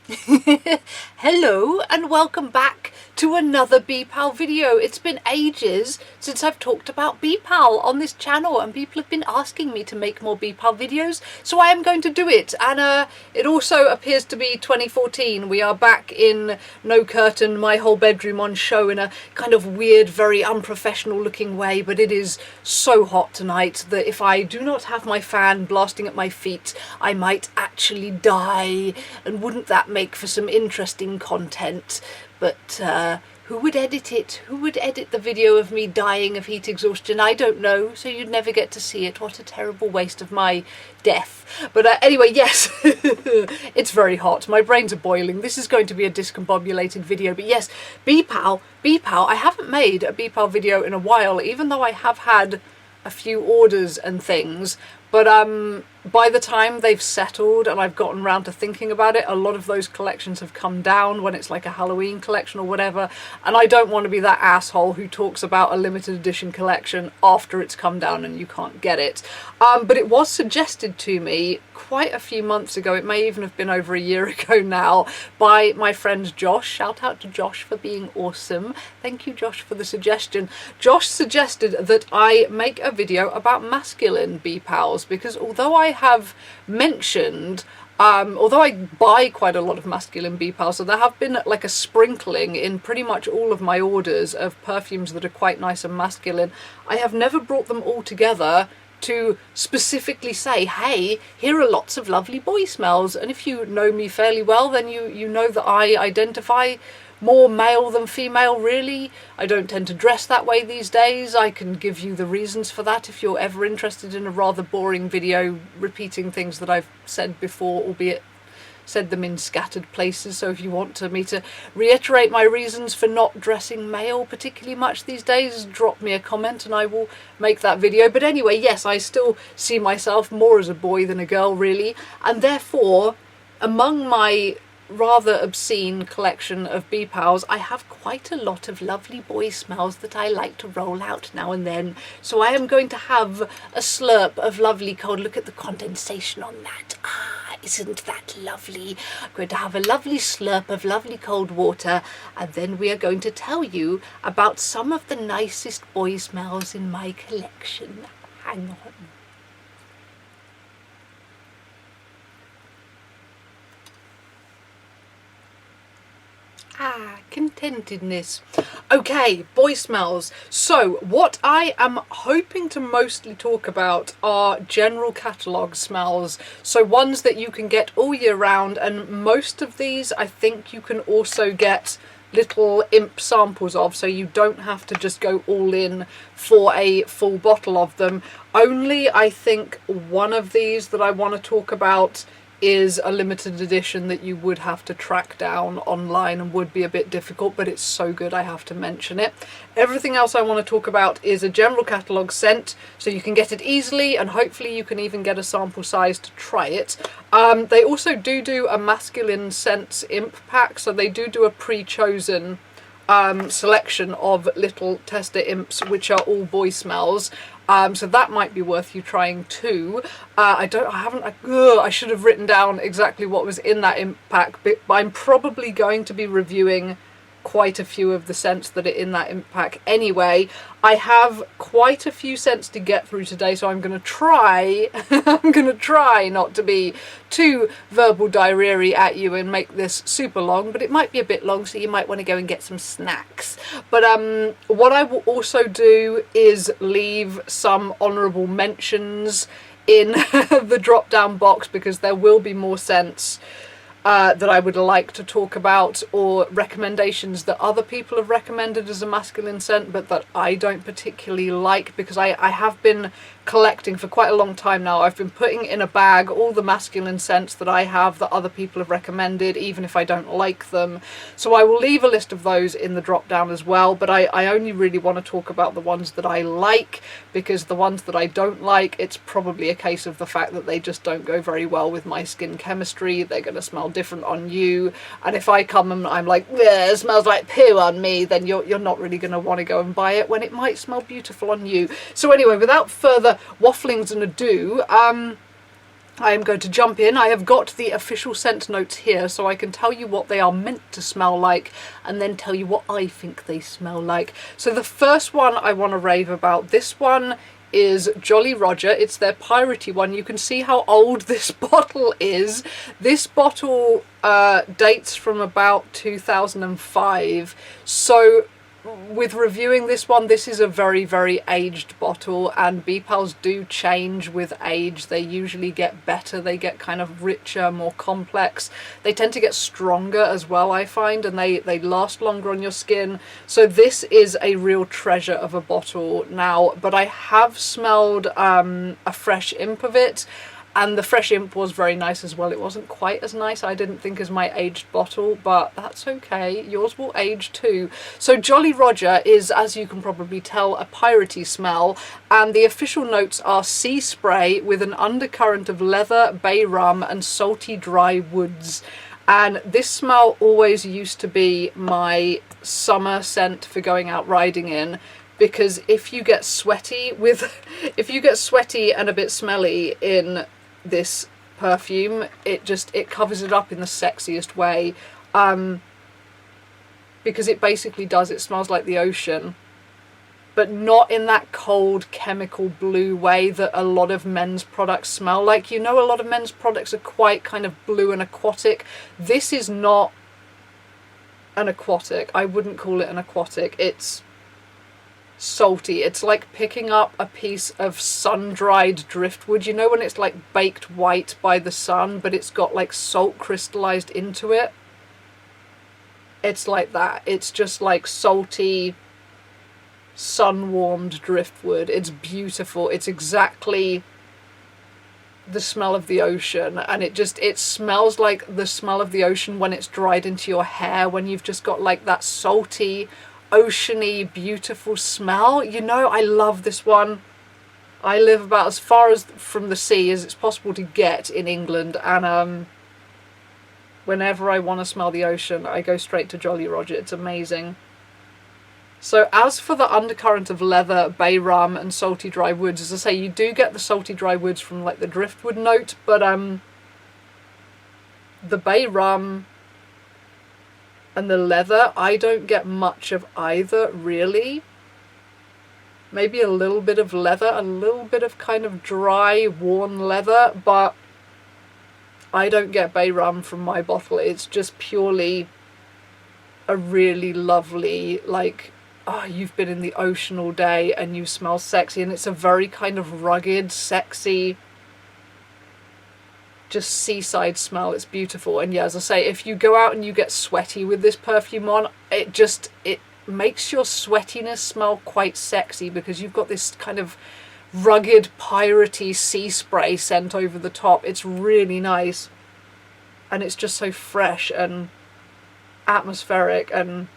Hello and welcome back to another BPAL video. It's been ages since I've talked about BPAL on this channel and people have been asking me to make more BPAL videos, so I am going to do it. And it also appears to be 2014. We are back in No Curtain, my whole bedroom on show in a kind of weird, very unprofessional looking way, but it is so hot tonight that if I do not have my fan blasting at my feet, I might actually die, and wouldn't that make for some interesting content? But who would edit it? Who would edit the video of me dying of heat exhaustion? I don't know, so you'd never get to see it. What a terrible waste of my death. But anyway, yes, it's very hot. My brains are boiling. This is going to be a discombobulated video. But yes, BPAL. I haven't made a BPAL video in a while, even though I have had a few orders and things. But by the time they've settled and I've gotten around to thinking about it, a lot of those collections have come down when it's like a Halloween collection or whatever, and I don't want to be that asshole who talks about a limited edition collection after it's come down and you can't get it. But it was suggested to me quite a few months ago, it may even have been over a year ago now, by my friend Josh. Shout out to Josh for being awesome. Thank you, Josh, for the suggestion. Josh suggested that I make a video about masculine BPALs, because although I have mentioned, although I buy quite a lot of masculine BPALs, so there have been like a sprinkling in pretty much all of my orders of perfumes that are quite nice and masculine, I have never brought them all together to specifically say, hey, here are lots of lovely boy smells. And if you know me fairly well, then you know that I identify more male than female, really. I don't tend to dress that way these days. I can give you the reasons for that if you're ever interested in a rather boring video repeating things that I've said before, albeit said them in scattered places. So if you want me to reiterate my reasons for not dressing male particularly much these days, drop me a comment and I will make that video. But anyway, yes, I still see myself more as a boy than a girl, really, and therefore among my rather obscene collection of BPALs, I have quite a lot of lovely boy smells that I like to roll out now and then. So I am going to have a slurp of lovely cold. Look at the condensation on that. Isn't that lovely? I'm going to have a lovely slurp of lovely cold water, and then we are going to tell you about some of the nicest boy smells in my collection. Hang on. Contentedness. Okay, boy smells. So what I am hoping to mostly talk about are general catalogue smells, so ones that you can get all year round, and most of these I think you can also get little imp samples of, so you don't have to just go all in for a full bottle of them. Only I think one of these that I want to talk about is a limited edition that you would have to track down online and would be a bit difficult, but it's so good I have to mention it. Everything else I want to talk about is a general catalogue scent, so you can get it easily, and hopefully you can even get a sample size to try it. They also do a masculine scents imp pack, so they do a pre-chosen selection of little tester imps which are all boy smells. So that might be worth you trying too. I should have written down exactly what was in that imp pack, but I'm probably going to be reviewing quite a few of the scents that are in that imp pack anyway. I have quite a few scents to get through today, so I'm going to try not to be too verbal diarrhea at you and make this super long, but it might be a bit long, so you might want to go and get some snacks. But what I will also do is leave some honourable mentions in the drop down box, because there will be more scents that I would like to talk about, or recommendations that other people have recommended as a masculine scent but that I don't particularly like, because I have been collecting for quite a long time now. I've been putting in a bag all the masculine scents that I have that other people have recommended, even if I don't like them. So I will leave a list of those in the drop down as well, but I only really want to talk about the ones that I like, because the ones that I don't like, it's probably a case of the fact that they just don't go very well with my skin chemistry. They're going to smell different on you, and if I come and I'm like, yeah, it smells like poo on me, then you're not really going to want to go and buy it when it might smell beautiful on you. So anyway, without further wafflings and ado, I am going to jump in. I have got the official scent notes here, so I can tell you what they are meant to smell like and then tell you what I think they smell like. So the first one I want to rave about, this one is Jolly Roger. It's their piratey one. You can see how old this bottle is. This bottle dates from about 2005. So with reviewing this one, this is a very, very aged bottle, and BPALs do change with age. They usually get better, they get kind of richer, more complex. They tend to get stronger as well, I find, and they last longer on your skin. So this is a real treasure of a bottle now, but I have smelled a fresh imp of it. And the fresh imp was very nice as well. It wasn't quite as nice, I didn't think, as my aged bottle, but that's okay. Yours will age too. So Jolly Roger is, as you can probably tell, a piratey smell. And the official notes are sea spray with an undercurrent of leather, bay rum, and salty dry woods. And this smell always used to be my summer scent for going out riding in. Because if you get sweaty and a bit smelly in this perfume, it covers it up in the sexiest way, because it basically does, it smells like the ocean, but not in that cold chemical blue way that a lot of men's products smell like. You know, a lot of men's products are quite kind of blue and aquatic. This is not an aquatic. I wouldn't call it an aquatic. It's salty. It's like picking up a piece of sun-dried driftwood. You know when it's like baked white by the sun, but it's got like salt crystallized into it? It's like that. It's just like salty, sun-warmed driftwood. It's beautiful. It's exactly the smell of the ocean, and it smells like the smell of the ocean when it's dried into your hair, when you've just got like that salty, oceany, beautiful smell. You know, I love this one. I live about as far as from the sea as it's possible to get in England, and whenever I want to smell the ocean, I go straight to Jolly Roger. It's amazing. So as for the undercurrent of leather, bay rum, and salty dry woods, as I say, you do get the salty dry woods from like the driftwood note, but the bay rum and the leather, I don't get much of either, really. Maybe a little bit of leather, a little bit of kind of dry, worn leather, but I don't get bay rum from my bottle. It's just purely a really lovely, like, oh, you've been in the ocean all day and you smell sexy, and it's a very kind of rugged, sexy, just seaside smell. It's beautiful. And yeah, as I say, if you go out and you get sweaty with this perfume on, it makes your sweatiness smell quite sexy, because you've got this kind of rugged, piratey sea spray scent over the top. It's really nice, and it's just so fresh and atmospheric. And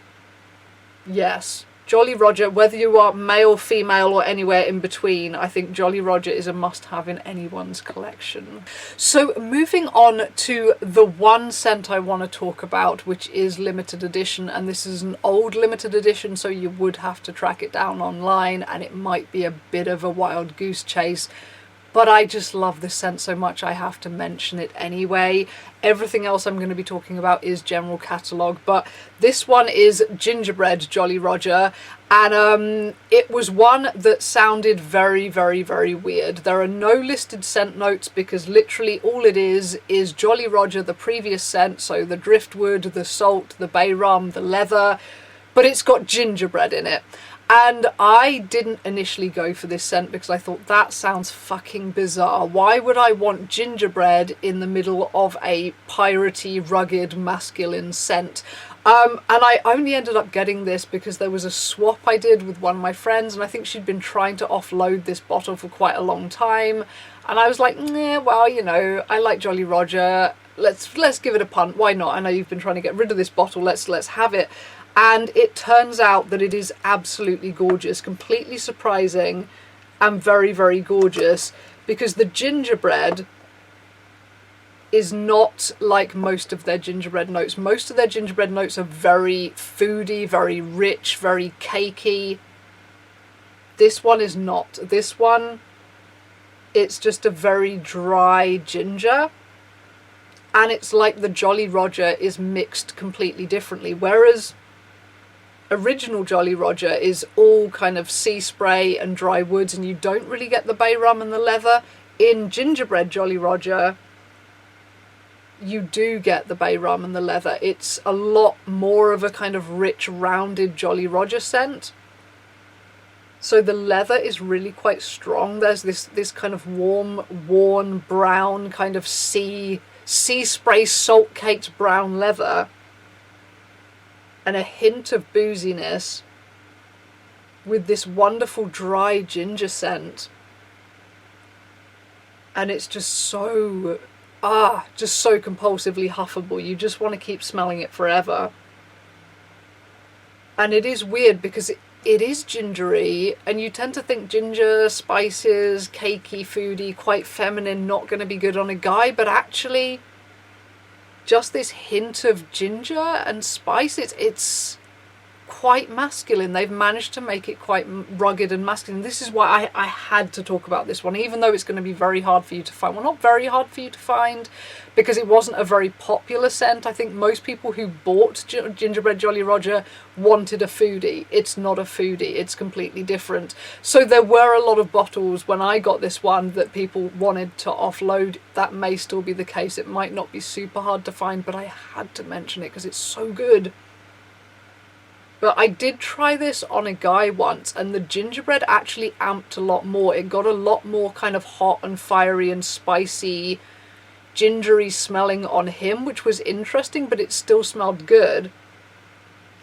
yes, Jolly Roger, whether you are male, female, or anywhere in between, I think Jolly Roger is a must-have in anyone's collection. So moving on to the one scent I want to talk about, which is limited edition, and this is an old limited edition, so you would have to track it down online, and it might be a bit of a wild goose chase. But I just love this scent so much, I have to mention it anyway. Everything else I'm going to be talking about is general catalogue, but this one is Gingerbread Jolly Roger, and it was one that sounded very, very, very weird. There are no listed scent notes, because literally all it is Jolly Roger, the previous scent, so the driftwood, the salt, the bay rum, the leather, but it's got gingerbread in it. And I didn't initially go for this scent because I thought that sounds fucking bizarre. Why would I want gingerbread in the middle of a piratey, rugged, masculine scent? And I only ended up getting this because there was a swap I did with one of my friends, and I think she'd been trying to offload this bottle for quite a long time. And I was like, nah, well, you know, I like Jolly Roger. Let's give it a punt. Why not? I know you've been trying to get rid of this bottle. Let's have it. And it turns out that it is absolutely gorgeous, completely surprising and very, very gorgeous, because the gingerbread is not like most of their gingerbread notes. Most of their gingerbread notes are very foody, very rich, very cakey. This one is not. This one It's just a very dry ginger. And it's like the Jolly Roger is mixed completely differently. Whereas original Jolly Roger is all kind of sea spray and dry woods, and you don't really get the bay rum and the leather. In Gingerbread Jolly Roger, you do get the bay rum and the leather. It's a lot more of a kind of rich, rounded Jolly Roger scent. So the leather is really quite strong. There's this kind of warm, worn, brown kind of sea spray salt caked brown leather, and a hint of booziness with this wonderful dry ginger scent. And it's just so compulsively huffable. You just want to keep smelling it forever. And it is weird because it is gingery, and you tend to think ginger, spices, cakey, foody, quite feminine, not going to be good on a guy, but actually just this hint of ginger and spice, it's quite masculine. They've managed to make it quite rugged and masculine. This is why I had to talk about this one, even though it's going to be very hard for you to find. Well, not very hard for you to find, because it wasn't a very popular scent. I think most people who bought Gingerbread Jolly Roger wanted a foodie. It's not a foodie. It's completely different. So there were a lot of bottles when I got this one that people wanted to offload. That may still be the case. It might not be super hard to find, but I had to mention it because it's so good. But I did try this on a guy once, and the gingerbread actually amped a lot more. It got a lot more kind of hot and fiery and spicy, gingery smelling on him, which was interesting, but it still smelled good.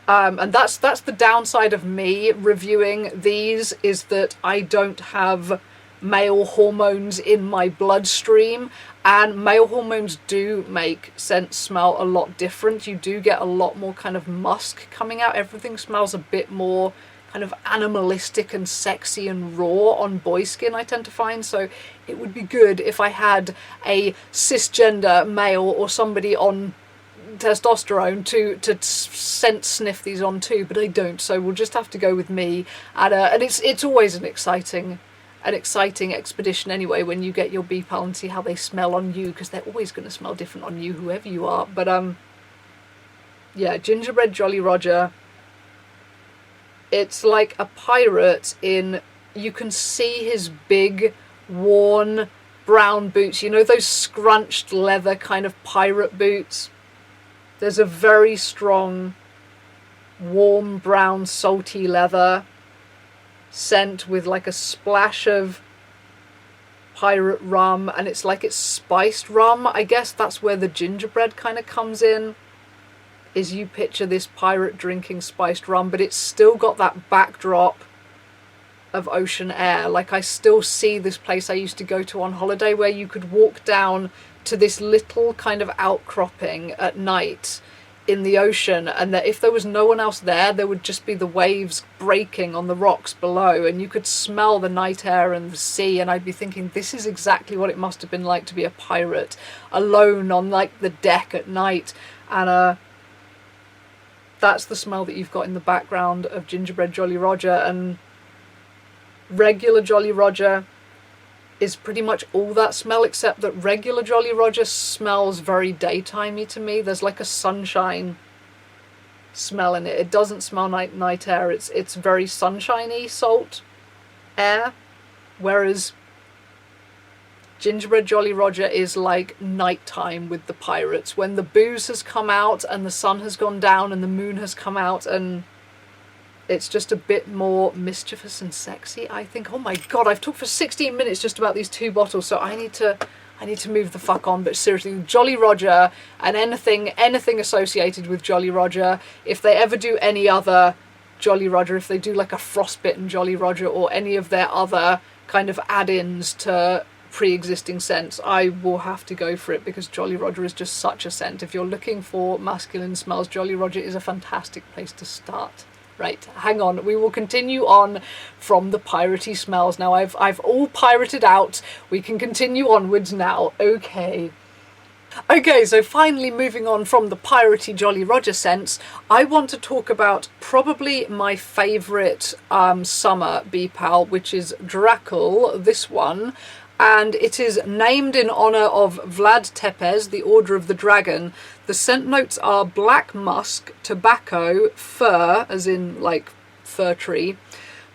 And that's the downside of me reviewing these, is that I don't have male hormones in my bloodstream, and male hormones do make scents smell a lot different. You do get a lot more kind of musk coming out. Everything smells a bit more kind of animalistic and sexy and raw on boy skin, I tend to find. So it would be good if I had a cisgender male or somebody on testosterone to scent sniff these on too, but I don't, so we'll just have to go with me. And it's always an exciting expedition anyway when you get your BPAL and see how they smell on you, because they're always going to smell different on you, whoever you are. But yeah, Gingerbread Jolly Roger, it's like a pirate in, you can see his big worn brown boots, you know, those scrunched leather kind of pirate boots. There's a very strong warm brown salty leather scent with like a splash of pirate rum, and it's like it's spiced rum. I guess that's where the gingerbread kind of comes in, is you picture this pirate drinking spiced rum, but it's still got that backdrop of ocean air. Like, I still see this place I used to go to on holiday where you could walk down to this little kind of outcropping at night in the ocean, and that if there was no one else there would just be the waves breaking on the rocks below, and you could smell the night air and the sea, and I'd be thinking, this is exactly what it must have been like to be a pirate alone on like the deck at night. And that's the smell that you've got in the background of Gingerbread Jolly Roger. And regular Jolly Roger is pretty much all that smell, except that regular Jolly Roger smells very daytimey to me. There's like a sunshine smell in it. It doesn't smell like night air. It's very sunshiny salt air, whereas Gingerbread Jolly Roger is like nighttime with the pirates, when the booze has come out and the sun has gone down and the moon has come out, and it's just a bit more mischievous and sexy, I think. Oh my god, I've talked for 16 minutes just about these two bottles, so I need to move the fuck on. But seriously, Jolly Roger and anything associated with Jolly Roger, if they ever do any other Jolly Roger, if they do like a frostbitten Jolly Roger or any of their other kind of add-ins to pre-existing scents, I will have to go for it, because Jolly Roger is just such a scent. If you're looking for masculine smells, Jolly Roger is a fantastic place to start. Right, hang on, we will continue on from the piratey smells. Now I've all pirated out, we can continue onwards now. Okay, so finally moving on from the piratey Jolly Roger scents, I want to talk about probably my favourite summer BPAL, which is Dracula, this one. and it is named in honor of Vlad Tepes, the Order of the Dragon. The scent notes are black musk, tobacco, fir, as in like fir tree,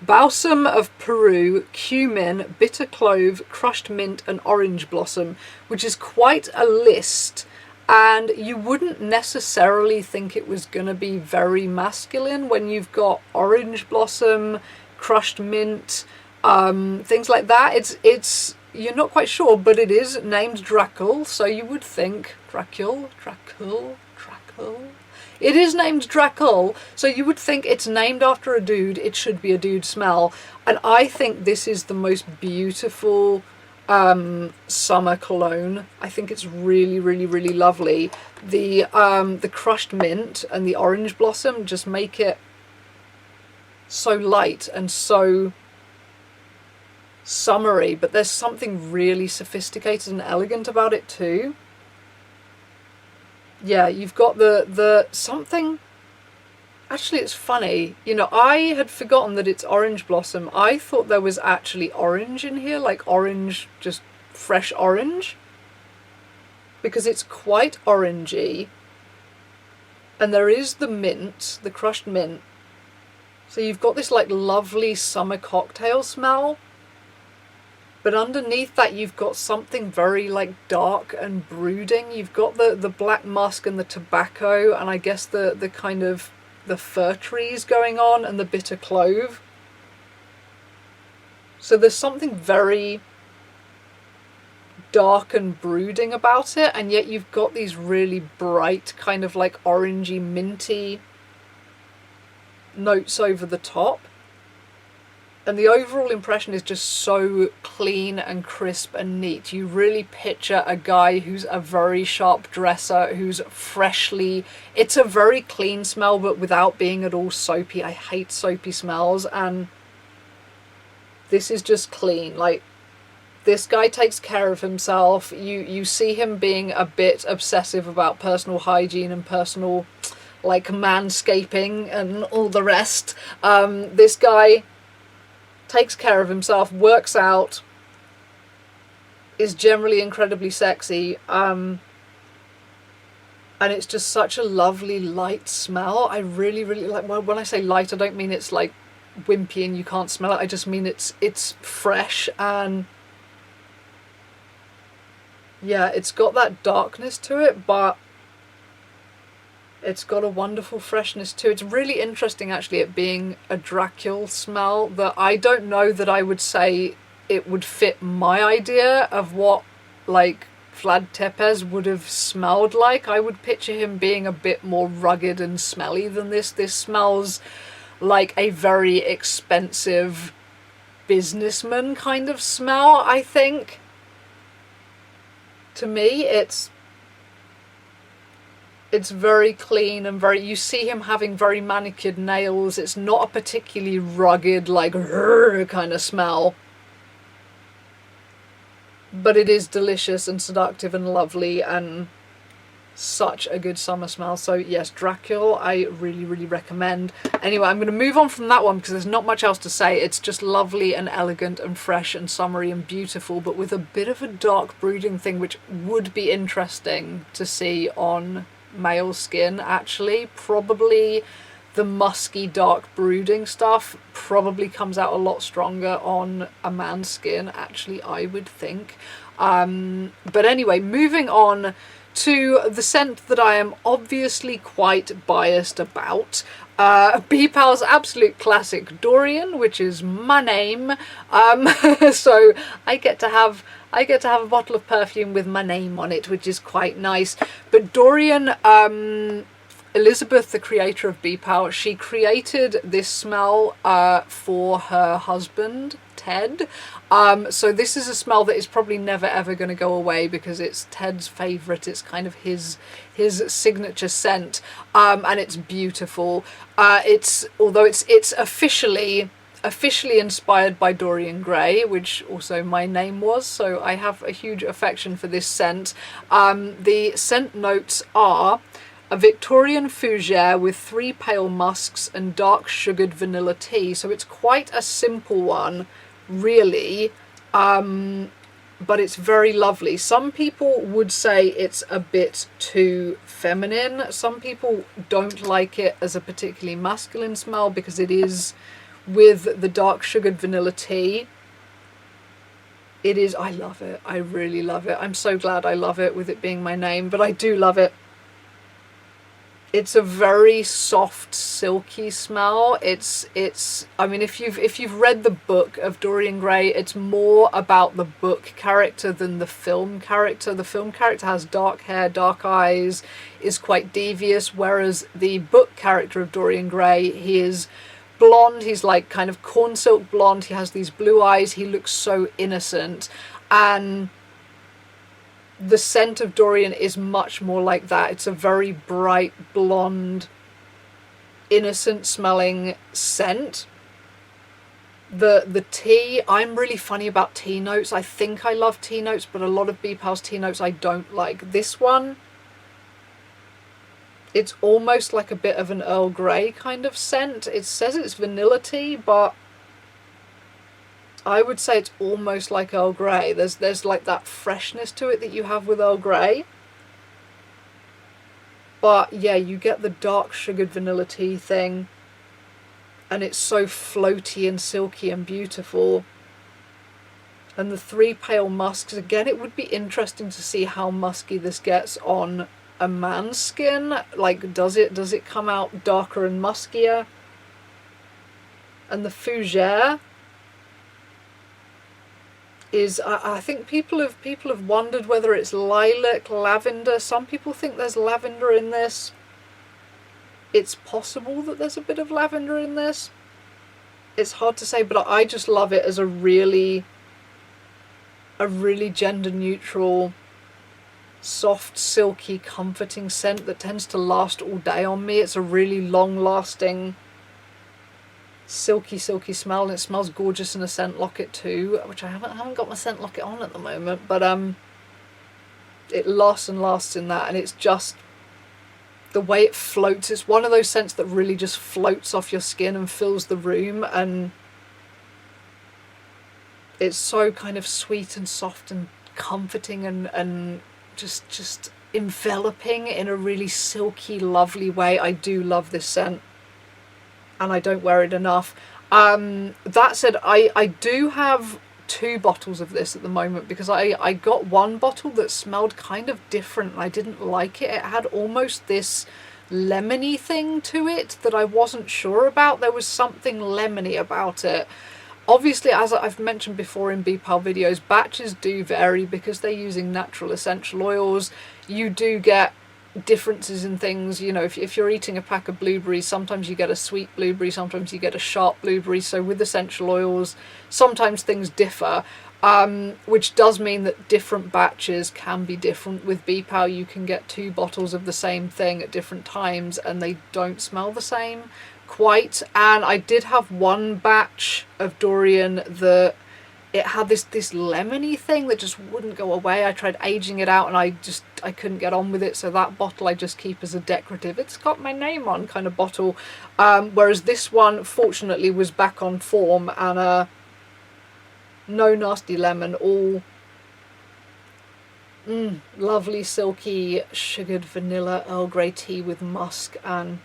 balsam of Peru, cumin, bitter clove, crushed mint, and orange blossom, which is quite a list. And you wouldn't necessarily think it was going to be very masculine when you've got orange blossom, crushed mint, things like that. It's you're not quite sure, but it is named Dracula, so you would think Dracula. It is named Dracula, so you would think it's named after a dude. It should be a dude smell, and I think this is the most beautiful summer cologne. I think it's really, really, really lovely. The crushed mint and the orange blossom just make it so light and so summery, but there's something really sophisticated and elegant about it too. Yeah, you've got the something. Actually, it's funny, you know, I had forgotten that it's orange blossom. I thought there was actually orange in here, like orange, just fresh orange, because it's quite orangey. And there is the mint, the crushed mint. So you've got this like lovely summer cocktail smell, but underneath that you've got something very like dark and brooding. You've got the black musk and the tobacco, and I guess the kind of the fir trees going on, and the bitter clove. So there's something very dark and brooding about it, and yet you've got these really bright kind of like orangey minty notes over the top. And the overall impression is just so clean and crisp and neat. You really picture a guy who's a very sharp dresser, who's freshly... It's a very clean smell, but without being at all soapy. I hate soapy smells, and this is just clean. Like, this guy takes care of himself. You see him being a bit obsessive about personal hygiene and personal, like, manscaping and all the rest. This guy takes care of himself, works out, is generally incredibly sexy, and it's just such a lovely light smell. I really, really like, well, when I say light, I don't mean it's like wimpy and you can't smell it. I just mean it's fresh, and yeah, it's got that darkness to it, but it's got a wonderful freshness too. It's really interesting actually, it being a Dracula smell, that I don't know that I would say it would fit my idea of what like Vlad Tepes would have smelled like. I would picture him being a bit more rugged and smelly than this. This smells like a very expensive businessman kind of smell, I think. To me, it's very clean and very... You see him having very manicured nails. It's not a particularly rugged, like, kind of smell. But it is delicious and seductive and lovely and such a good summer smell. So yes, Dracula, I really, really recommend. Anyway, I'm going to move on from that one because there's not much else to say. It's just lovely and elegant and fresh and summery and beautiful, but with a bit of a dark brooding thing, which would be interesting to see on male skin actually. Probably the musky dark brooding stuff probably comes out a lot stronger on a man's skin actually, I would think. But anyway, moving on to the scent that I am obviously quite biased about. BPAL's absolute classic Dorian, which is my name. So I get to have a bottle of perfume with my name on it, which is quite nice. But Dorian, Elizabeth, the creator of BPAL, she created this smell for her husband, Ted. So this is a smell that is probably never ever going to go away because it's Ted's favourite. It's kind of his signature scent, and it's beautiful. Although it's officially inspired by Dorian Gray, which also my name was, so I have a huge affection for this scent. The scent notes are a Victorian fougere with 3 pale musks and dark sugared vanilla tea, so it's quite a simple one, really. but it's very lovely. Some people would say it's a bit too feminine. Some people don't like it as a particularly masculine smell because it is with the dark sugared vanilla tea. It is, I love it. I really love it. I'm so glad I love it with it being my name, but I do love it. It's a very soft, silky smell. It's I mean, if you've read the book of Dorian Gray, it's more about the book character than the film character. The film character has dark hair, dark eyes, is quite devious, whereas the book character of Dorian Gray, he is blonde, he's like kind of corn silk blonde, he has these blue eyes, he looks so innocent, and the scent of Dorian is much more like that. It's a very bright, blonde, innocent smelling scent. The tea, I'm really funny about tea notes. I think I love tea notes, but a lot of BPAL's tea notes I don't like. This one, it's almost like a bit of an Earl Grey kind of scent. It says it's vanilla tea, but I would say it's almost like Earl Grey. There's like that freshness to it that you have with Earl Grey. But yeah, you get the dark sugared vanilla tea thing. And it's so floaty and silky and beautiful. And the 3 pale musks, again, it would be interesting to see how musky this gets on a man's skin. Like, does it come out darker and muskier? And the fougere is, I think people have wondered whether it's lilac, lavender. Some people think there's lavender in this. It's possible that there's a bit of lavender in this. It's hard to say, but I just love it as a really gender neutral, soft, silky, comforting scent that tends to last all day on me. It's a really long lasting, silky smell, and it smells gorgeous in a scent locket too, which I haven't got my scent locket on at the moment, but it lasts and lasts in that, and it's just the way it floats. It's one of those scents that really just floats off your skin and fills the room, and it's so kind of sweet and soft and comforting and just enveloping in a really silky, lovely way. I do love this scent, and I don't wear it enough. That said, I do have 2 bottles of this at the moment, because I got one bottle that smelled kind of different and I didn't like it. It had almost this lemony thing to it that I wasn't sure about. There was something lemony about it. Obviously, as I've mentioned before in BPAL videos, batches do vary because they're using natural essential oils. You do get differences in things, you know, if you're eating a pack of blueberries, sometimes you get a sweet blueberry, sometimes you get a sharp blueberry. So with essential oils, sometimes things differ, which does mean that different batches can be different. With BPAL, you can get 2 bottles of the same thing at different times and they don't smell the same quite. And I did have one batch of Dorian that it had this lemony thing that just wouldn't go away. I tried aging it out and I couldn't get on with it, so that bottle I just keep as a decorative, it's got my name on kind of bottle. Whereas this one fortunately was back on form, and no nasty lemon, all lovely silky sugared vanilla Earl Grey tea with musk. And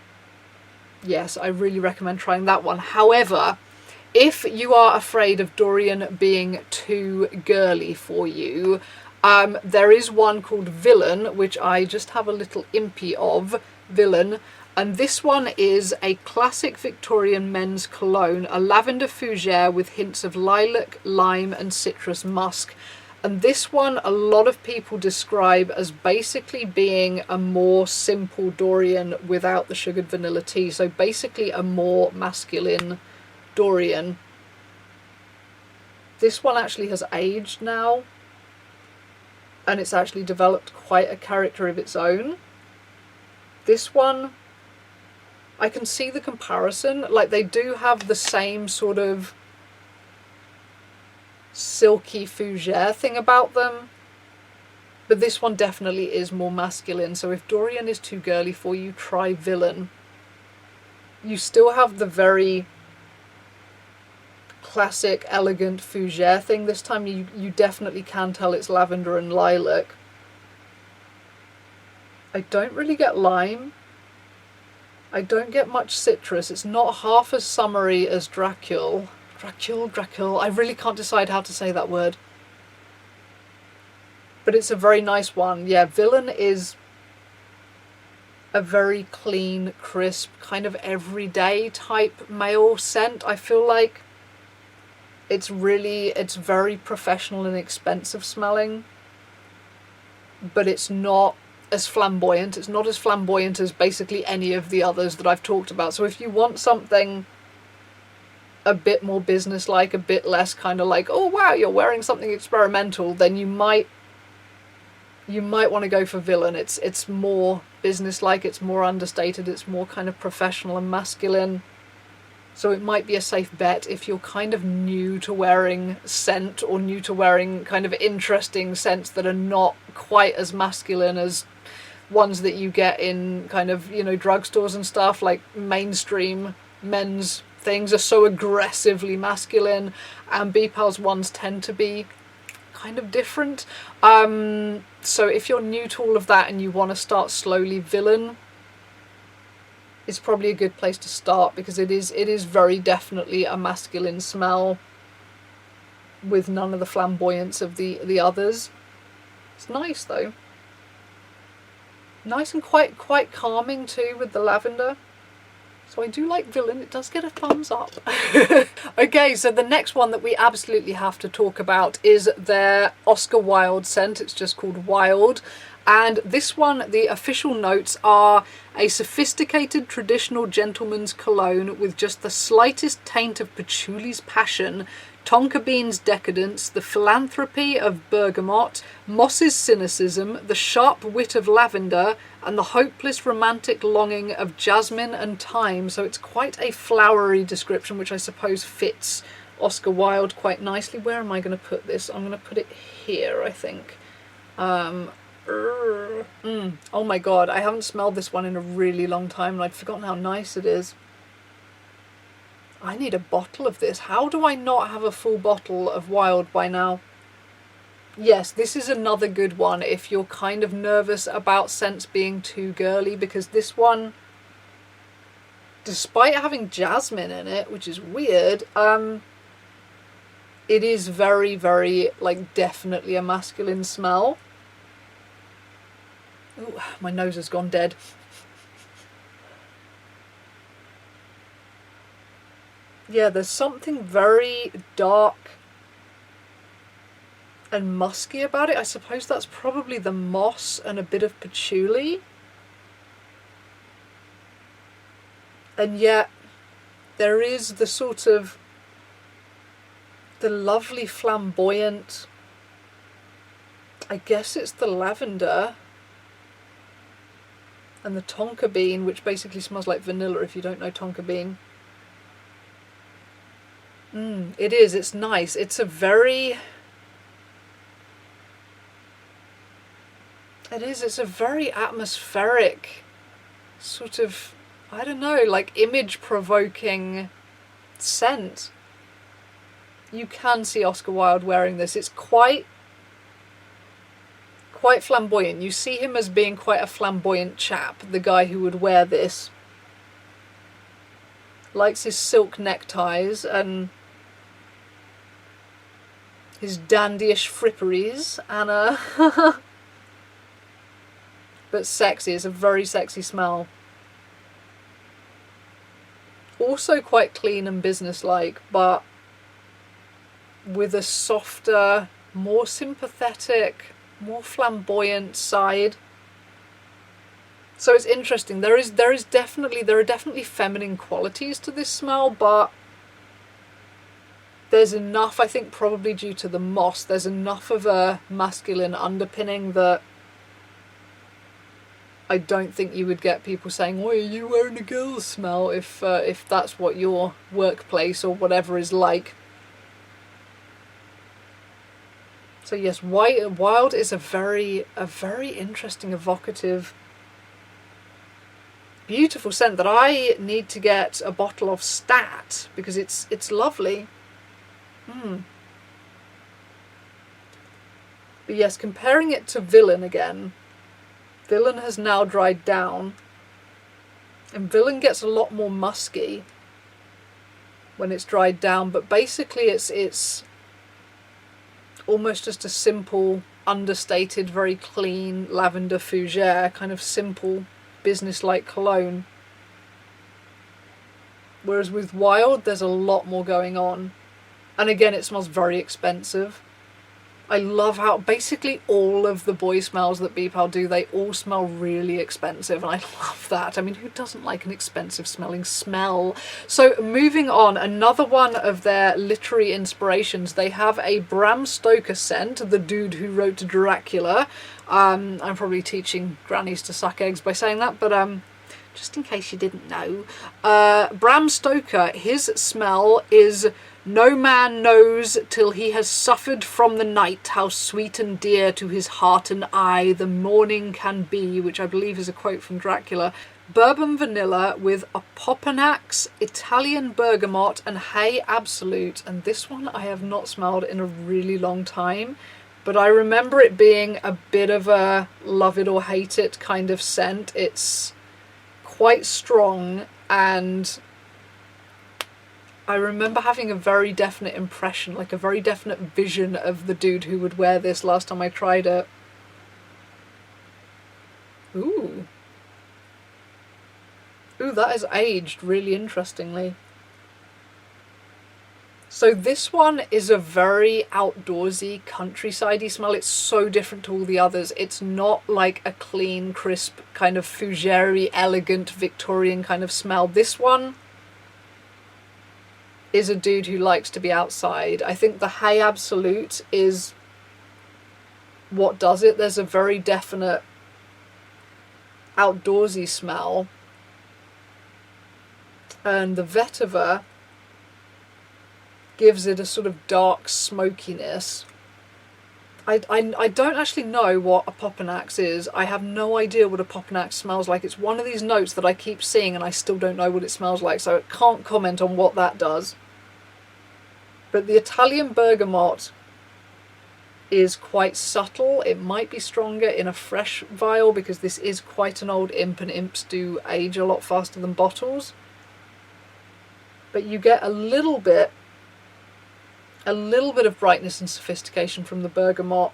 yes, I really recommend trying that one. However, if you are afraid of Dorian being too girly for you, there is one called Villain, which I just have a little impy of, Villain. And this one is a classic Victorian men's cologne, a lavender fougere with hints of lilac, lime and citrus musk. And this one, a lot of people describe as basically being a more simple Dorian without the sugared vanilla tea. So basically a more masculine Dorian. This one actually has aged now, and it's actually developed quite a character of its own. This one, I can see the comparison. Like, they do have the same sort of silky fougere thing about them, but this one definitely is more masculine. So if Dorian is too girly for you, try Villain. You still have the very classic elegant fougere thing. This time you definitely can tell it's lavender and lilac. I don't really get lime. I don't get much citrus. It's not half as summery as Dracula. Dracula. I really can't decide how to say that word. But it's a very nice one. Yeah, Villain is a very clean, crisp, kind of everyday type male scent. I feel like it's very professional and expensive smelling, but it's not as flamboyant. It's not as flamboyant as basically any of the others that I've talked about. So if you want something a bit more businesslike, a bit less kind of like, oh wow, you're wearing something experimental, then you might want to go for Villain. It's more businesslike, it's more understated, it's more kind of professional and masculine. So it might be a safe bet if you're kind of new to wearing scent, or new to wearing kind of interesting scents that are not quite as masculine as ones that you get in kind of, you know, drugstores and stuff. Like mainstream men's things are so aggressively masculine, and BPAL's ones tend to be kind of different. So if you're new to all of that and you want to start slowly, Villain is probably a good place to start, because it is very definitely a masculine smell with none of the flamboyance of the others. It's nice though. Nice and quite calming too with the lavender. So I do like Villain. It does get a thumbs up. Okay, so the next one that we absolutely have to talk about is their Oscar Wilde scent. It's just called Wild. And this one, the official notes are a sophisticated traditional gentleman's cologne with just the slightest taint of patchouli's passion, tonka bean's decadence, the philanthropy of bergamot, moss's cynicism, the sharp wit of lavender, and the hopeless romantic longing of jasmine and thyme. So it's quite a flowery description, which I suppose fits Oscar Wilde quite nicely. Where am I going to put this? I'm going to put it here, I think. Oh my god, I haven't smelled this one in a really long time, and I'd forgotten how nice it is. I need a bottle of this. How do I not have a full bottle of Wild by now? Yes, this is another good one if you're kind of nervous about scents being too girly, because this one, despite having jasmine in it, which is weird, it is very, very, like, definitely a masculine smell. Ooh, my nose has gone dead. Yeah, there's something very dark and musky about it. I suppose that's probably the moss and a bit of patchouli. And yet there is the sort of the lovely flamboyant, I guess it's the lavender, and the tonka bean, which basically smells like vanilla if you don't know tonka bean. It is, it's nice. It's a very... it's a very atmospheric, sort of, I don't know, like image-provoking scent. You can see Oscar Wilde wearing this. It's quite flamboyant. You see him as being quite a flamboyant chap, the guy who would wear this. Likes his silk neckties and his dandyish fripperies, and but sexy. It's a very sexy smell. Also quite clean and businesslike, but with a softer, more sympathetic, more flamboyant side. So it's interesting. There are definitely feminine qualities to this smell, but there's enough, I think probably due to the moss, there's enough of a masculine underpinning that I don't think you would get people saying, "Oh, are you wearing a girl's smell?" if that's what your workplace or whatever is like. So yes, Wild is a very interesting, evocative, beautiful scent that I need to get a bottle of stat, because it's lovely. But yes, comparing it to Villain again, Villain has now dried down, and Villain gets a lot more musky when it's dried down, but basically it's almost just a simple, understated, very clean lavender fougere, kind of simple, business-like cologne. Whereas with Wild, there's a lot more going on. And again, it smells very expensive. I love how basically all of the boy smells that BPAL do, they all smell really expensive, and I love that. I mean, who doesn't like an expensive smelling smell? So moving on, another one of their literary inspirations, they have a Bram Stoker scent, the dude who wrote Dracula. I'm probably teaching grannies to suck eggs by saying that, but just in case you didn't know, Bram Stoker, his smell is "No man knows till he has suffered from the night how sweet and dear to his heart and eye the morning can be," which I believe is a quote from Dracula. Bourbon vanilla with Opopanax, Italian bergamot and Hay Absolute. And this one I have not smelled in a really long time, but I remember it being a bit of a love it or hate it kind of scent. It's quite strong, and I remember having a very definite impression, like a very definite vision of the dude who would wear this last time I tried it. Ooh. Ooh, that has aged really interestingly. So this one is a very outdoorsy, countryside-y smell. It's so different to all the others. It's not like a clean, crisp, kind of fougere-y, elegant, Victorian kind of smell. This one is a dude who likes to be outside. I think the Hay Absolute is what does it. There's a very definite outdoorsy smell. And the Vetiver gives it a sort of dark smokiness. I don't actually know what a Opopanax is. I have no idea what a Opopanax smells like. It's one of these notes that I keep seeing and I still don't know what it smells like, so I can't comment on what that does. But the Italian bergamot is quite subtle. It might be stronger in a fresh vial because this is quite an old imp, and imps do age a lot faster than bottles. But you get a little bit of brightness and sophistication from the bergamot,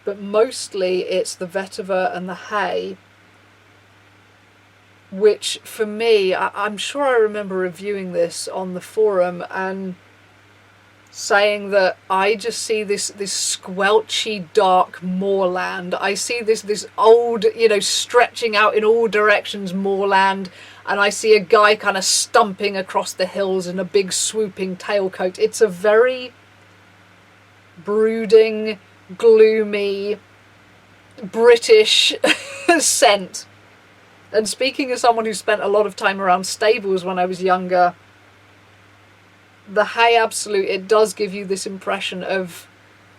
but mostly it's the vetiver and the hay, which for me, I'm sure I remember reviewing this on the forum and saying that I just see this squelchy dark moorland. I see this old, stretching out in all directions moorland, and I see a guy kind of stumping across the hills in a big swooping tailcoat. It's a very brooding, gloomy, British scent. And speaking as someone who spent a lot of time around stables when I was younger, the Hay Absolute, it does give you this impression of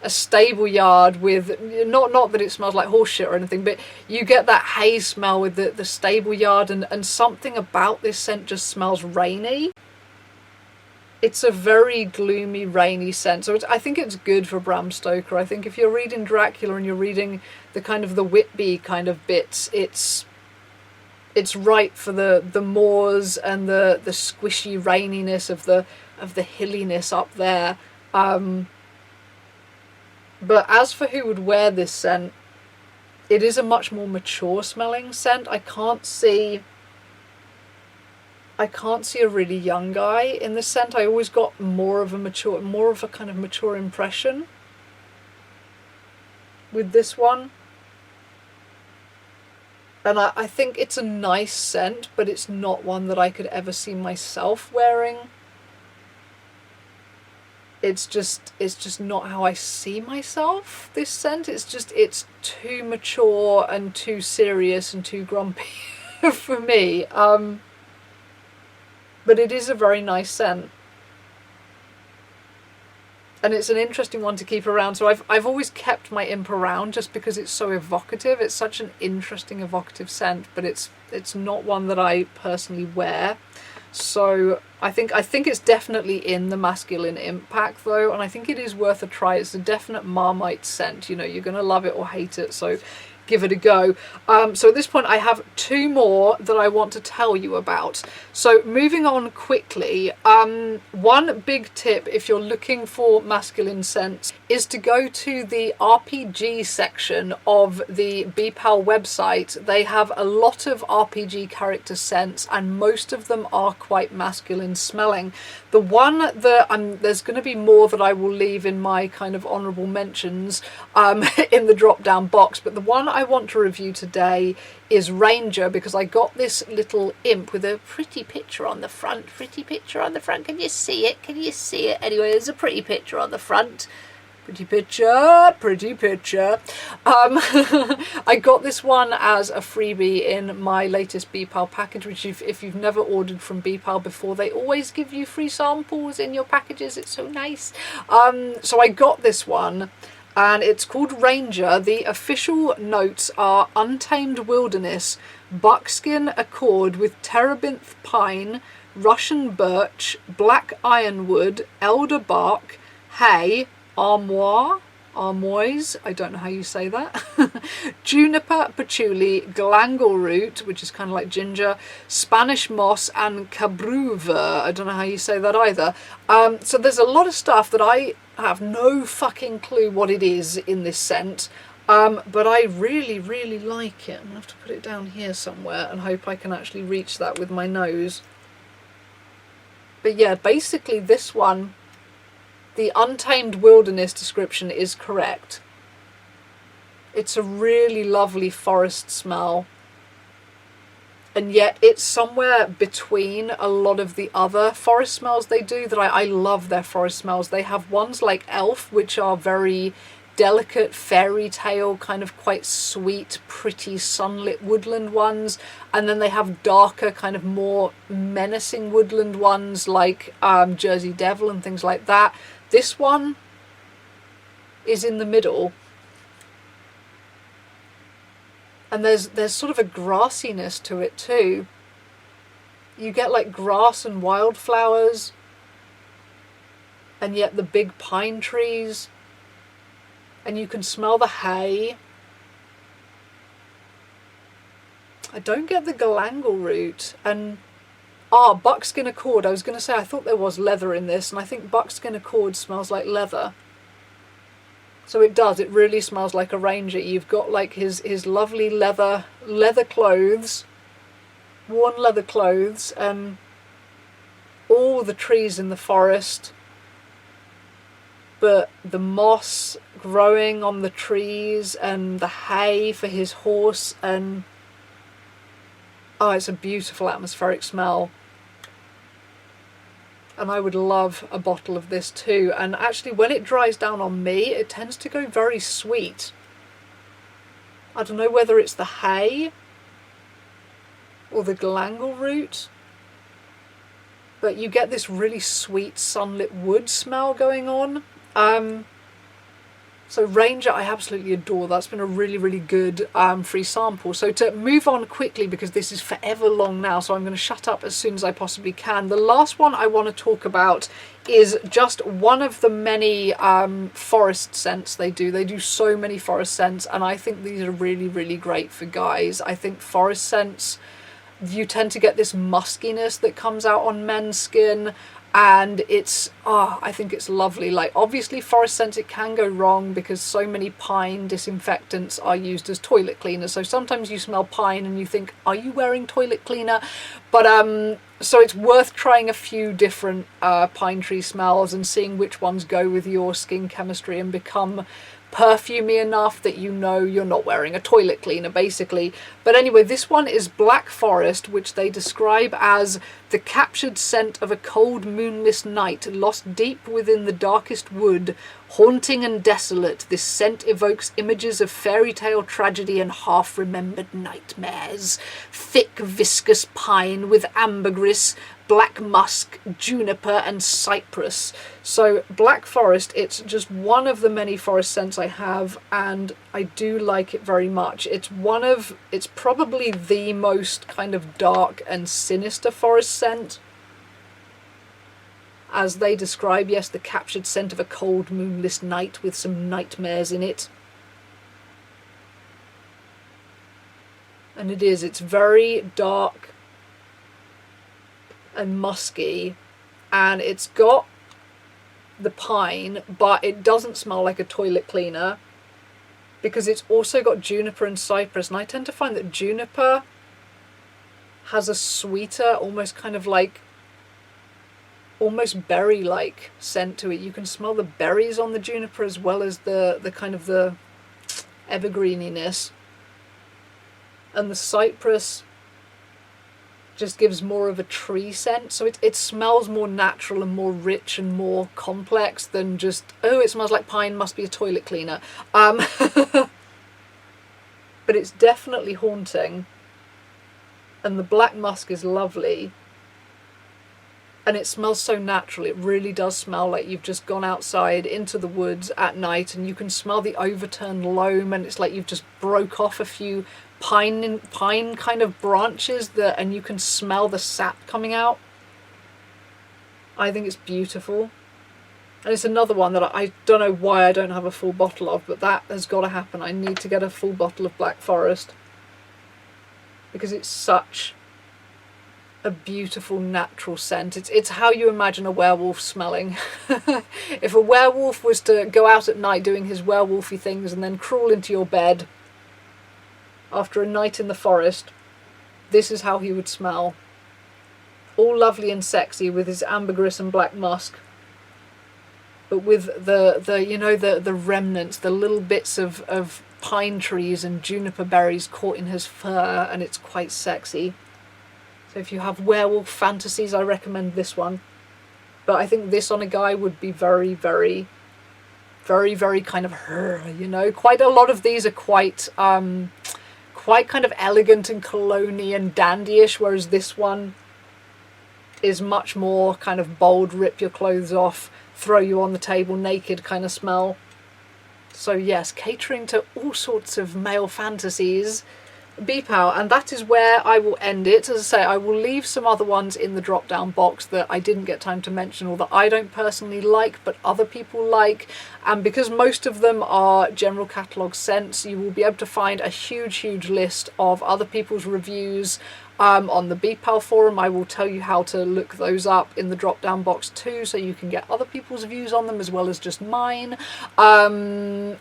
a stable yard with, not that it smells like horse shit or anything, but you get that hay smell with the stable yard, and something about this scent just smells rainy. It's a very gloomy, rainy scent, so I think it's good for Bram Stoker. I think if you're reading Dracula and you're reading the kind of the Whitby kind of bits, it's right for the moors and the squishy raininess of the hilliness up there. But as for who would wear this scent, it is a much more mature smelling scent. I can't see a really young guy in this scent. I always got more of a kind of mature impression with this one. And I think it's a nice scent, but it's not one that I could ever see myself wearing. It's just not how I see myself, this scent. It's too mature and too serious and too grumpy for me. But it is a very nice scent. And it's an interesting one to keep around. So I've always kept my imp around just because it's so evocative. It's such an interesting, evocative scent, but it's not one that I personally wear. So I think it's definitely in the masculine imp pack though, and I think it is worth a try. It's a definite Marmite scent, you know, you're gonna love it or hate it, so give it a go. So at this point I have two more that I want to tell you about. So moving on quickly, one big tip if you're looking for masculine scents is to go to the RPG section of the BPAL website. They have a lot of RPG character scents and most of them are quite masculine smelling. The one that there's going to be more that I will leave in my kind of honourable mentions in the drop down box, but the one I want to review today is Ranger, because I got this little imp with a pretty picture on the front. Can you see it? Anyway, there's a pretty picture on the front. Pretty picture. I got this one as a freebie in my latest BPAL package, which if you've never ordered from BPAL before, they always give you free samples in your packages. It's so nice. So I got this one, and it's called Ranger. The official notes are untamed wilderness, buckskin accord with terebinth pine, Russian birch, black ironwood, elder bark, hay, armoise, I don't know how you say that, juniper, patchouli, galangal root, which is kind of like ginger, Spanish moss, and cabruva. I don't know how you say that either. So there's a lot of stuff that I have no fucking clue what it is in this scent, but I really like it. I'm gonna have to put it down here somewhere and hope I can actually reach that with my nose. But yeah, basically this one, the untamed wilderness description is correct. It's a really lovely forest smell, and yet it's somewhere between a lot of the other forest smells they do that I love their forest smells. They have ones like Elf, which are very delicate fairy tale, kind of quite sweet, pretty sunlit woodland ones, and then they have darker, kind of more menacing woodland ones like Jersey Devil and things like that. This one is in the middle, and there's sort of a grassiness to it too. You get like grass and wildflowers, and yet the big pine trees, and you can smell the hay. I don't get the galangal root, and buckskin accord. I was going to say I thought there was leather in this, and I think buckskin accord smells like leather. So it does, it really smells like a ranger. You've got like his lovely leather clothes, worn leather clothes, and all the trees in the forest, but the moss growing on the trees and the hay for his horse, and it's a beautiful atmospheric smell. And I would love a bottle of this too. And actually when it dries down on me, it tends to go very sweet. I don't know whether it's the hay or the galangal root, but you get this really sweet sunlit wood smell going on. So Ranger, I absolutely adore. That's been a really good free sample. So to move on quickly, because this is forever long now, so I'm going to shut up as soon as I possibly can. The last one I want to talk about is just one of the many forest scents they do. They do so many forest scents, and I think these are really great for guys. I think forest scents, you tend to get this muskiness that comes out on men's skin, and it's I think it's lovely. Like obviously forest scents, it can go wrong because so many pine disinfectants are used as toilet cleaners, so sometimes you smell pine and you think, are you wearing toilet cleaner? But so it's worth trying a few different pine tree smells and seeing which ones go with your skin chemistry and become perfumey enough that you know you're not wearing a toilet cleaner, basically. But anyway, this one is Black Forest, which they describe as the captured scent of a cold moonless night, lost deep within the darkest wood, haunting and desolate. This scent evokes images of fairy tale tragedy and half-remembered nightmares. Thick, viscous pine with ambergris, black musk, juniper and cypress. So Black Forest, it's just one of the many forest scents I have, and I do like it very much. It's probably the most kind of dark and sinister forest scent as they describe, yes, the captured scent of a cold moonless night with some nightmares in it. And it's very dark and musky, and it's got the pine, but it doesn't smell like a toilet cleaner because it's also got juniper and cypress, and I tend to find that juniper has a sweeter, almost kind of like almost berry-like scent to it. You can smell the berries on the juniper as well as the kind of the evergreeniness, and the cypress just gives more of a tree scent, so it smells more natural and more rich and more complex than just, oh, it smells like pine, must be a toilet cleaner. But it's definitely haunting, and the black musk is lovely, and it smells so natural. It really does smell like you've just gone outside into the woods at night, and you can smell the overturned loam, and it's like you've just broke off a few pine kind of branches and you can smell the sap coming out. I think it's beautiful, and it's another one that I don't know why I don't have a full bottle of, but that has got to happen. I need to get a full bottle of Black Forest because it's such a beautiful natural scent. It's how you imagine a werewolf smelling. If a werewolf was to go out at night doing his werewolfy things and then crawl into your bed after a night in the forest, this is how he would smell. All lovely and sexy with his ambergris and black musk, but with the remnants, the little bits of pine trees and juniper berries caught in his fur, and it's quite sexy. So if you have werewolf fantasies, I recommend this one. But I think this on a guy would be very, very, very, very kind of, you know, quite a lot of these are quite kind of elegant and cologne-y and dandyish, whereas this one is much more kind of bold, rip your clothes off, throw you on the table naked kind of smell. So yes, catering to all sorts of male fantasies. BPAL, and that is where I will end it. As I say, I will leave some other ones in the drop down box that I didn't get time to mention, or that I don't personally like but other people like, and because most of them are general catalogue scents, you will be able to find a huge list of other people's reviews on the BPAL forum. I will tell you how to look those up in the drop down box too, so you can get other people's views on them as well as just mine. And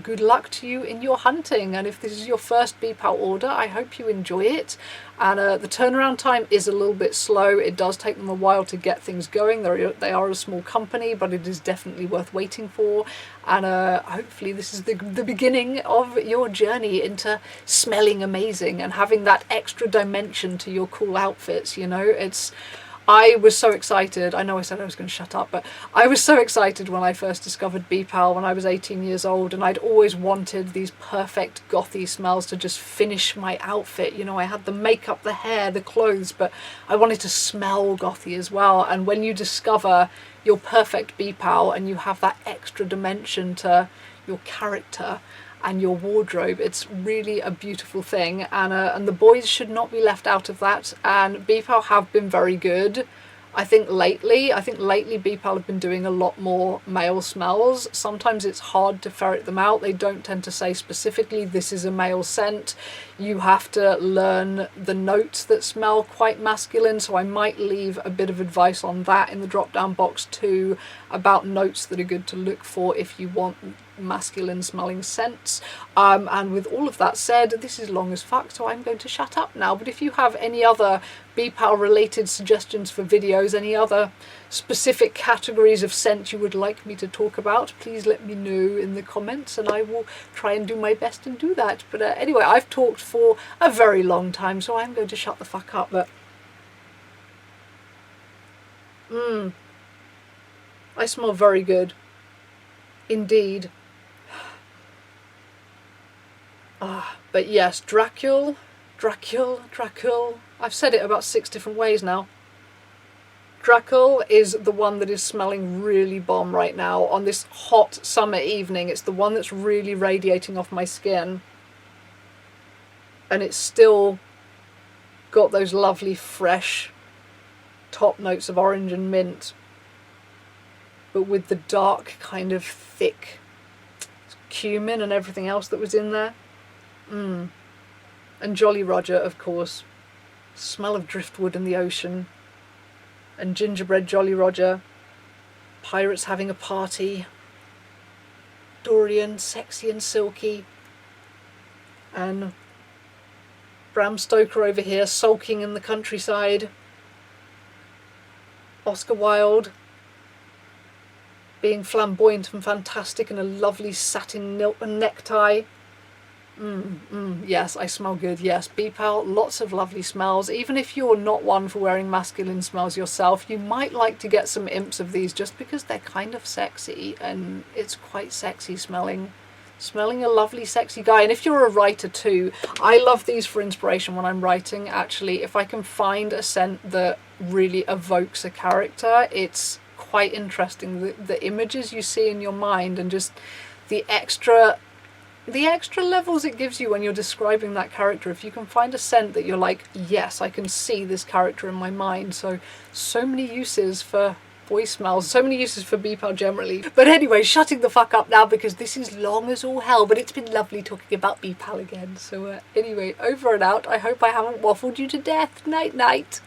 good luck to you in your hunting, and if this is your first BPAL order, I hope you enjoy it. And the turnaround time is a little bit slow. It does take them a while to get things going. They are a small company, but it is definitely worth waiting for. And hopefully this is the beginning of your journey into smelling amazing and having that extra dimension to your cool outfits. You know, I was so excited. I know I said I was going to shut up, but I was so excited when I first discovered BPAL when I was 18 years old, and I'd always wanted these perfect gothy smells to just finish my outfit. You know, I had the makeup, the hair, the clothes, but I wanted to smell gothy as well. And when you discover your perfect BPAL and you have that extra dimension to your character and your wardrobe, it's really a beautiful thing, and the boys should not be left out of that. And BPAL have been very good. I think lately BPAL have been doing a lot more male smells. Sometimes it's hard to ferret them out. They don't tend to say specifically this is a male scent. You have to learn the notes that smell quite masculine, so I might leave a bit of advice on that in the drop down box too, about notes that are good to look for if you want masculine smelling scents. And with all of that said, this is long as fuck, so I'm going to shut up now. But if you have any other BPAL related suggestions for videos, any other specific categories of scent you would like me to talk about, please let me know in the comments and I will try and do my best and do that. But anyway, I've talked for a very long time, so I'm going to shut the fuck up. But I smell very good indeed. But yes, Dracula. I've said it about 6 different ways now. Dracula is the one that is smelling really bomb right now on this hot summer evening. It's the one that's really radiating off my skin. And it's still got those lovely fresh top notes of orange and mint. but with the dark kind of thick cumin and everything else that was in there. And Jolly Roger, of course. Smell of driftwood in the ocean. And gingerbread Jolly Roger. Pirates having a party. Dorian, sexy and silky. And Bram Stoker over here, sulking in the countryside. Oscar Wilde being flamboyant and fantastic in a lovely satin necktie. Yes, I smell good. Yes, BPAL, lots of lovely smells. Even if you're not one for wearing masculine smells yourself, you might like to get some imps of these just because they're kind of sexy, and it's quite sexy smelling a lovely sexy guy. And if you're a writer too, I love these for inspiration when I'm writing. Actually, if I can find a scent that really evokes a character, it's quite interesting, the images you see in your mind, and just the extra levels it gives you when you're describing that character. If you can find a scent that you're like, yes, I can see this character in my mind. So many uses for boy smells, so many uses for BPAL generally. But anyway, shutting the fuck up now because this is long as all hell, but it's been lovely talking about BPAL again. So anyway, over and out. I hope I haven't waffled you to death. Night night.